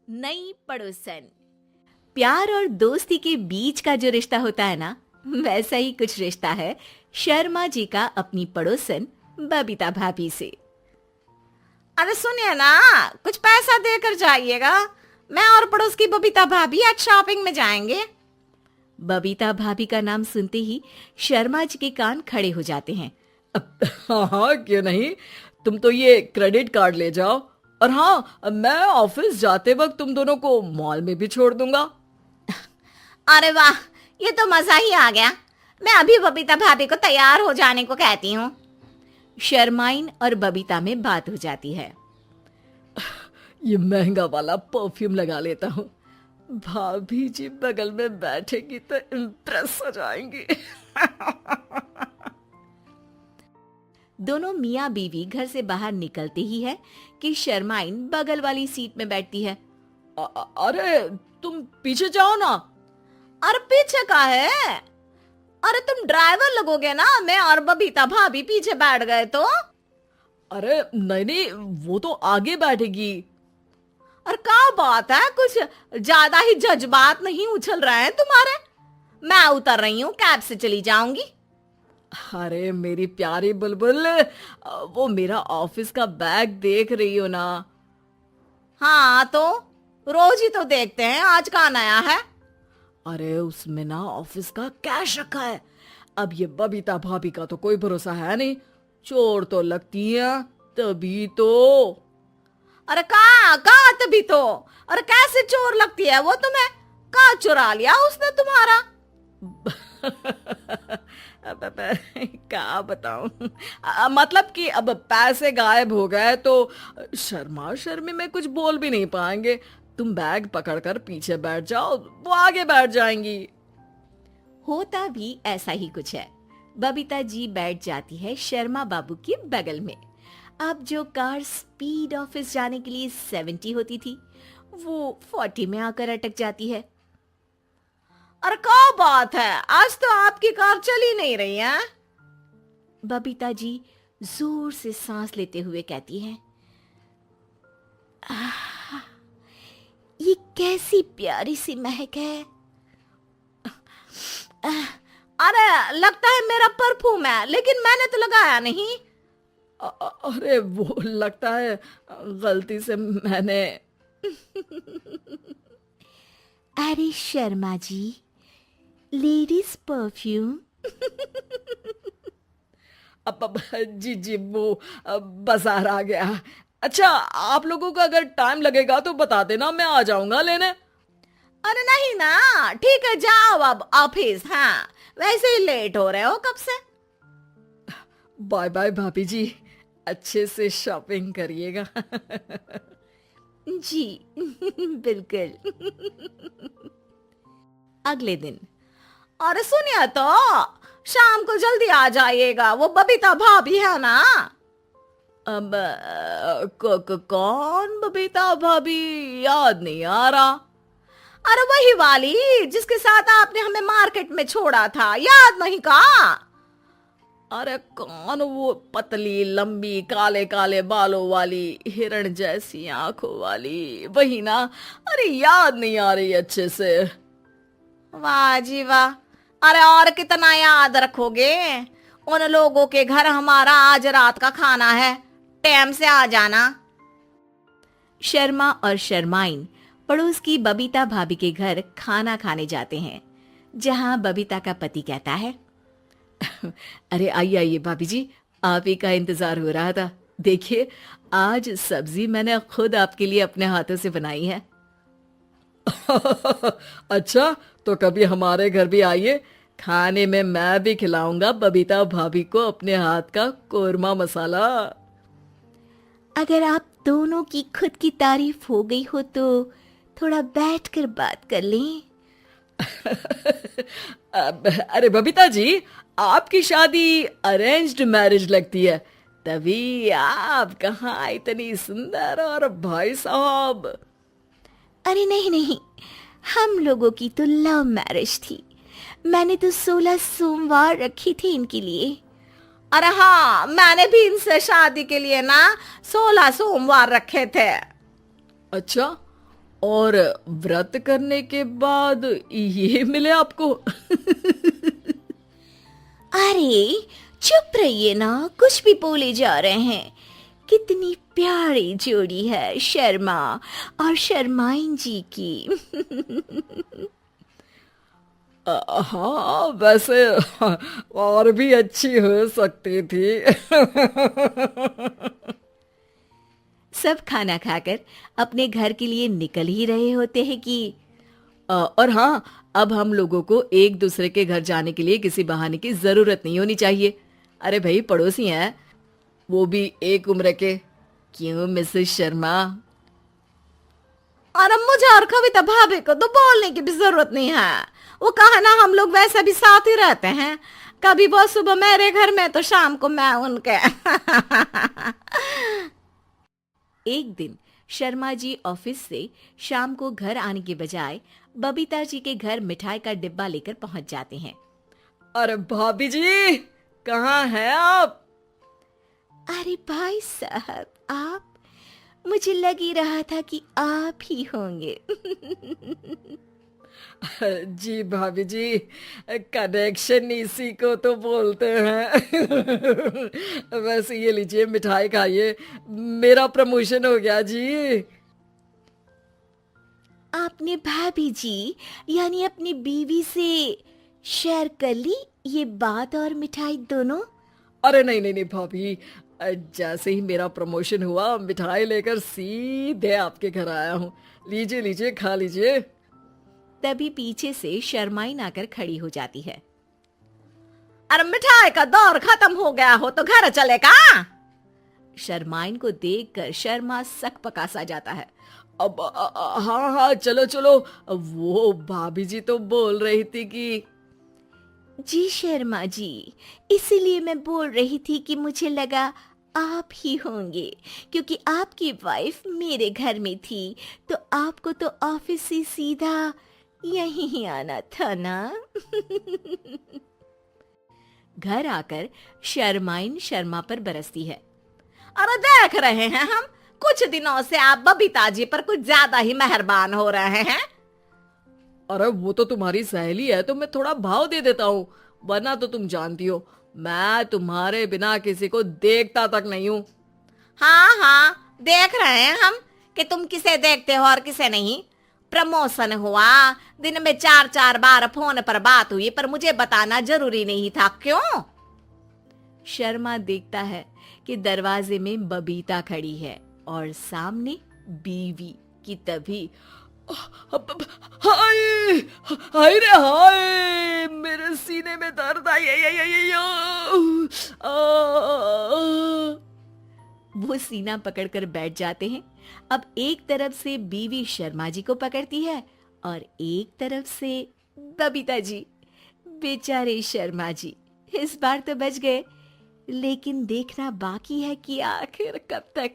नई पड़ोसन। प्यार और दोस्ती के बीच का जो रिश्ता होता है ना, वैसा ही कुछ रिश्ता है शर्मा जी का अपनी पड़ोसन बबीता भाभी से। अरे सुनिए ना, कुछ पैसा देकर जाइएगा। मैं और पड़ोस की बबीता भाभी आज शॉपिंग में जाएंगे। बबीता भाभी का नाम सुनते ही शर्मा जी के कान खड़े हो जाते हैं। हाँ हाँ, क्यों नहीं। तुम तो ये क्रेडिट कार्ड ले जाओ, और हाँ, मैं ऑफिस जाते वक्त तुम दोनों को मॉल में भी छोड़ दूंगा। अरे वाह, ये तो मजा ही आ गया। मैं अभी बबीता भाभी को तैयार हो जाने को कहती हूँ। शर्माइन और बबीता में बात हो जाती है। ये महंगा वाला परफ्यूम लगा लेता हूँ, भाभी जी बगल में बैठेगी तो इम्प्रेस हो जाएंगी। दोनों मियाँ बीवी घर से बाहर निकलते ही है कि शर्माइन बगल वाली सीट में बैठती है। अरे तुम पीछे जाओ ना। अरे पीछे का है? अरे तुम ड्राइवर लगोगे ना, मैं और बबीता भाभी पीछे बैठ गए तो। अरे नहीं नहीं, वो तो आगे बैठेगी। और क्या बात है, कुछ ज्यादा ही जज्बात नहीं उछल रहे हैं तुम्हारे? मैं उतर रही हूँ, कैब से चली जाऊंगी। अरे मेरी प्यारी बुलबुल, वो मेरा ऑफिस का बैग देख रही हो ना। हाँ तो रोज ही तो देखते हैं, आज का नया है? अरे उसमें ना ऑफिस का कैश रखा है। अब ये बबीता भाभी का तो कोई भरोसा है नहीं, चोर तो लगती है तभी तो। अरे कहाँ तभी तो। अरे कैसे चोर लगती है वो तुम्हें? कहाँ चुरा लिया उसने तुम्हारा? अब क्या बताऊं। मतलब कि अब पैसे गायब हो गए तो शर्मा शर्मी में कुछ बोल भी नहीं पाएंगे। तुम बैग पकड़कर पीछे बैठ जाओ, वो आगे बैठ जाएंगी। होता भी ऐसा ही कुछ है। बबीता जी बैठ जाती है शर्मा बाबू के बगल में। अब जो कार स्पीड ऑफिस जाने के लिए 70 होती थी, वो 40 में आकर अटक जाती है। अरे क्या बात है, आज तो आपकी कार चली नहीं रही है। बबीता जी जोर से सांस लेते हुए कहती हैं, "आह, ये कैसी प्यारी सी महक है। अरे लगता है मेरा परफ्यूम है, लेकिन मैंने तो लगाया नहीं। अरे वो लगता है गलती से मैंने। अरे शर्मा जी, लेडीज परफ्यूम। अब जी जी, वो बाजार आ गया। अच्छा, आप लोगों को अगर टाइम लगेगा तो बता देना, मैं आ जाऊंगा लेने। अरे नहीं ना, ठीक है, जाओ अब ऑफिस। हाँ, वैसे ही लेट हो रहे हो कब से। बाय बाय भाभी जी, अच्छे से शॉपिंग करिएगा। जी बिल्कुल। अगले दिन। अरे सुनिए तो, शाम को जल्दी आ जाइएगा, वो बबीता भाभी है ना। अब कौन बबीता भाभी? याद नहीं आ रहा। अरे वही वाली जिसके साथ आपने हमें मार्केट में छोड़ा था, याद नहीं का? अरे कौन वो पतली लंबी काले काले बालों वाली हिरण जैसी आंखों वाली, वही ना। अरे याद नहीं आ रही अच्छे से। वाह जी वाह। अरे और कितना याद रखोगे? उन लोगों के घर हमारा आज रात का खाना है, टाइम से आ जाना। शर्मा और शर्माइन पड़ोस की बबीता भाभी के घर खाना खाने जाते हैं, जहां बबीता का पति कहता है, अरे आइए आइए भाभी जी, आप ही का इंतजार हो रहा था। देखिए, आज सब्जी मैंने खुद आपके लिए अपने हाथों से बनाई है। अच्छा, तो कभी हमारे घर भी आइए, खाने में मैं भी खिलाऊंगा बबीता भाभी को अपने हाथ का कोरमा मसाला। अगर आप दोनों की खुद की तारीफ हो गई हो तो थोड़ा बैठकर बात कर लें। अरे बबीता जी, आपकी शादी अरेंज्ड मैरिज लगती है, तभी आप कहाँ इतनी सुंदर। और भाई साहब? अरे नहीं नहीं, हम लोगों की तो लव मैरिज थी। मैंने तो 16 सोमवार रखी थी इनके लिए। अरे हाँ, मैंने भी इनसे शादी के लिए ना 16 सोमवार रखे थे। अच्छा, और व्रत करने के बाद ये मिले आपको? अरे चुप रहिए ना, कुछ भी बोले जा रहे हैं। कितनी प्यारी जोड़ी है शर्मा और शर्माइन जी की। हाँ वैसे और भी अच्छी हो सकती थी। सब खाना खाकर अपने घर के लिए निकल ही रहे होते हैं कि और हाँ, अब हम लोगों को एक दूसरे के घर जाने के लिए किसी बहाने की जरूरत नहीं होनी चाहिए। अरे भाई पड़ोसी हैं, वो भी एक उम्र के। क्यों मिसेस शर्मा? और मुझे और कविता भाभी को तो बोलने की भी जरूरत नहीं है। वो कहा ना, हम लोग वैसे भी साथ ही रहते हैं। कभी वो सुबह मेरे घर में तो शाम को मैं उनके। एक दिन शर्मा जी ऑफिस से शाम को घर आने के बजाय बबीता जी के घर मिठाई का डिब्बा लेकर पहुंच जाते हैं। अरे भाभी जी, कहाँ हैं आप? अरे भाई साहब, आप? मुझे लग ही रहा था कि आप ही होंगे। जी भाभी जी, कनेक्शन इसी को तो बोलते हैं। वैसे ये लीजिए, मिठाई खाइए, मेरा प्रमोशन हो गया जी। आपने भाभी जी यानी अपनी बीवी से शेयर कर ली ये बात और मिठाई दोनों? अरे नहीं नहीं नहीं भाभी, जैसे ही मेरा प्रमोशन हुआ मिठाई लेकर सीधे आपके घर आया हूँ। लीजिए लीजिए, खा लीजिए। तभी पीछे से शर्माइन आकर खड़ी हो जाती है। अरे मिठाई का दौर खत्म हो गया हो तो घर चलेगा। शर्माइन को देखकर शर्मा सकपका सा जाता है। अब हाँ हाँ, चलो चलो। वो भाभी जी तो बोल रही थी कि जी शर्मा जी, इसीलिए मैं बोल रही थी कि मुझे लगा आप ही होंगे, क्योंकि आपकी वाइफ मेरे घर में थी तो आपको तो ऑफिस से सीधा यहीं ही आना था ना। घर आकर शर्माइन शर्मा पर बरसती है। अरे देख रहे हैं हम, कुछ दिनों से आप बबीता जी पर कुछ ज्यादा ही मेहरबान हो रहे हैं। अरे वो तो तुम्हारी सहेली है तो मैं थोड़ा भाव दे देता हूँ, वरना तो तुम जानती हो मैं तुम्हारे बिना किसी को देखता तक नहीं हूँ। हाँ हाँ, देख रहे हैं हम कि तुम किसे देखते हो और किसे नहीं। प्रमोशन हुआ, दिन में 4-4 बार फोन पर बात हुई, पर मुझे बताना जरूरी नहीं था, क्यों? शर्मा देखता है कि दरवाजे में बबीता खड़ी है और सामने बीवी की। तभी हाय हाय रे हाय, मेरे सीने में दर्द आई। वो सीना पकड़कर बैठ जाते हैं। अब एक तरफ से बीवी शर्मा जी को पकड़ती है और एक तरफ से बबीता जी। बेचारे शर्मा जी इस बार तो बच गए, लेकिन देखना बाकी है कि आखिर कब तक।